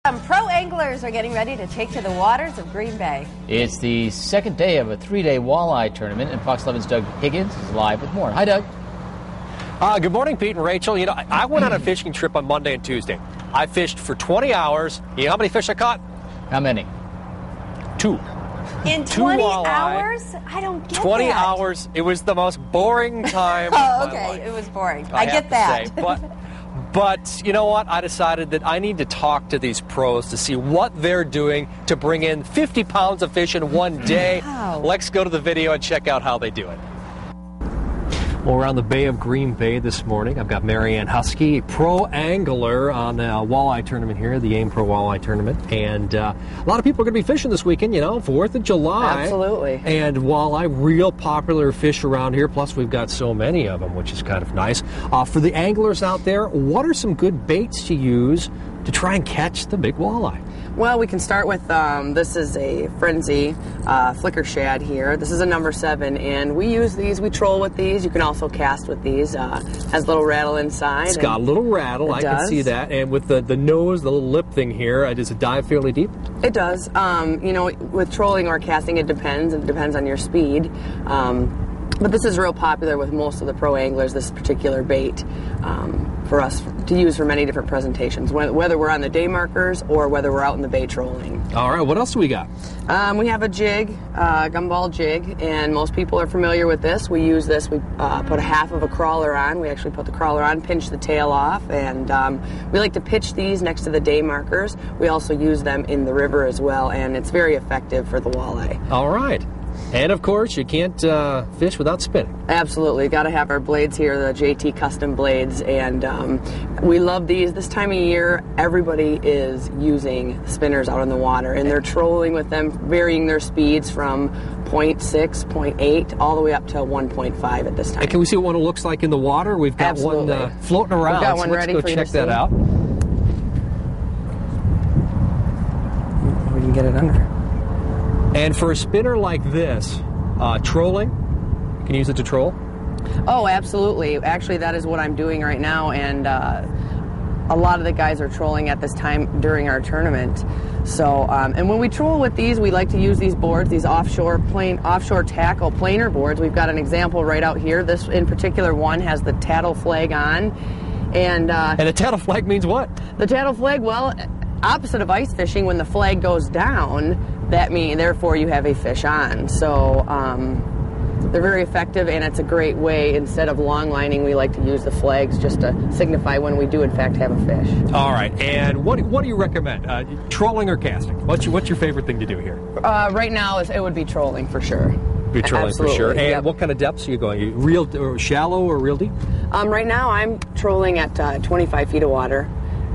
Some pro anglers are getting ready to take to the waters of Green Bay. It's the second day of a three-day walleye tournament, and Fox 11's Doug Higgins is live with more. Hi, Doug. Good morning, Pete and Rachel. You know, I went on a fishing trip on Monday and Tuesday. I fished for 20 hours. You know how many fish I caught? How many? 2. In 20 hours? I don't get 20 that. hours. It was the most boring time Oh, of my okay. life. It was boring. I get have to that. say. But you know what? I decided that I need to talk to these pros to see what they're doing to bring in 50 pounds of fish in one day. Wow. Let's go to the video and check out how they do it. Well, we're on the Bay of Green Bay this morning. I've got Marianne Husky, pro angler on the walleye tournament here, the AIM Pro Walleye Tournament. And a lot of people are going to be fishing this weekend, you know, 4th of July. Absolutely. And walleye, real popular fish around here. Plus, we've got so many of them, which is kind of nice. For the anglers out there, what are some good baits to use to try and catch the big walleye? Well, we can start with, this is a Frenzy flicker shad here. This is a number 7, and we use these, we troll with these. You can also cast with these. Has a little rattle inside. It's got a little rattle, I can see that. And with the nose, the little lip thing here, does it dive fairly deep? It does. You know, with trolling or casting, it depends. It depends on your speed. But this is real popular with most of the pro anglers, this particular bait, for us to use for many different presentations, whether we're on the day markers or whether we're out in the bay trolling. All right, what else do we got? We have a jig, gumball jig, and most people are familiar with this. We use this, we put a half of a crawler on. We actually put the crawler on, pinch the tail off, and we like to pitch these next to the day markers. We also use them in the river as well, and it's very effective for the walleye. All right. And, of course, you can't fish without spinning. Absolutely. Got to have our blades here, the JT custom blades, and we love these. This time of year, everybody is using spinners out in the water, and they're trolling with them, varying their speeds from 0.6, 0.8, all the way up to 1.5 at this time. And can we see what one looks like in the water? We've got one floating around. We've got one ready let's for go you check to that see. out. We can get it under. And for a spinner like this, trolling, you can use it to troll? Oh, absolutely. Actually, that is what I'm doing right now, and a lot of the guys are trolling at this time during our tournament. So, and when we troll with these, we like to use these boards, these offshore tackle planer boards. We've got an example right out here. This in particular one has the tattle flag on. And the tattle flag means what? The tattle flag, well, opposite of ice fishing, when the flag goes down, that means, therefore, you have a fish on. So they're very effective, and it's a great way. Instead of long lining, we like to use the flags just to signify when we do, in fact, have a fish. All right. And what do you recommend? Trolling or casting? What's your favorite thing to do here? Right now, it would be trolling for sure. Be trolling Absolutely, for sure. And yep. what kind of depths are you going? Real or shallow or real deep? Right now, I'm trolling at 25 feet of water,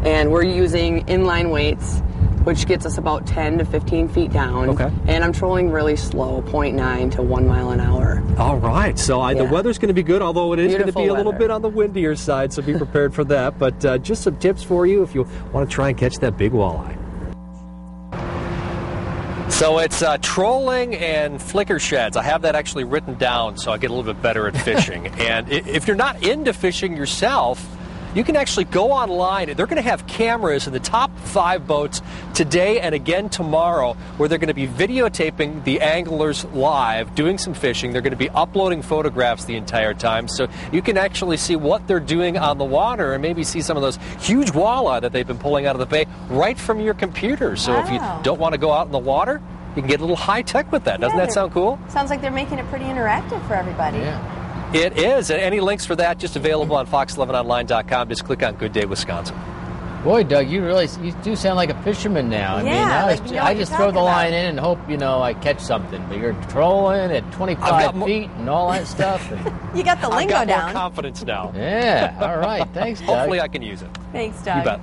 and we're using inline weights, which gets us about 10 to 15 feet down. Okay. And I'm trolling really slow, 0.9 to 1 mile an hour. All right. So the weather's going to be good, although it is going to be a little bit on the windier side, so be prepared for that. But just some tips for you if you want to try and catch that big walleye. So it's trolling and flicker shads. I have that actually written down so I get a little bit better at fishing. And if you're not into fishing yourself, you can actually go online. They're going to have cameras in the top 5 boats today and again tomorrow where they're going to be videotaping the anglers live, doing some fishing. They're going to be uploading photographs the entire time. So you can actually see what they're doing on the water and maybe see some of those huge walleye that they've been pulling out of the bay right from your computer. So if you don't want to go out in the water, you can get a little high tech with that. Doesn't that sound cool? Sounds like they're making it pretty interactive for everybody. Yeah. It is, and any links for that just available on fox11online.com. Just click on Good Day Wisconsin. Boy, Doug, you do sound like a fisherman now. I just throw the line in and hope, I catch something. But you're trolling at 25 feet and all that stuff. And you got the lingo down. I've got down. more confidence now. Yeah, all right. Thanks, Doug. Hopefully I can use it. Thanks, Doug. You bet.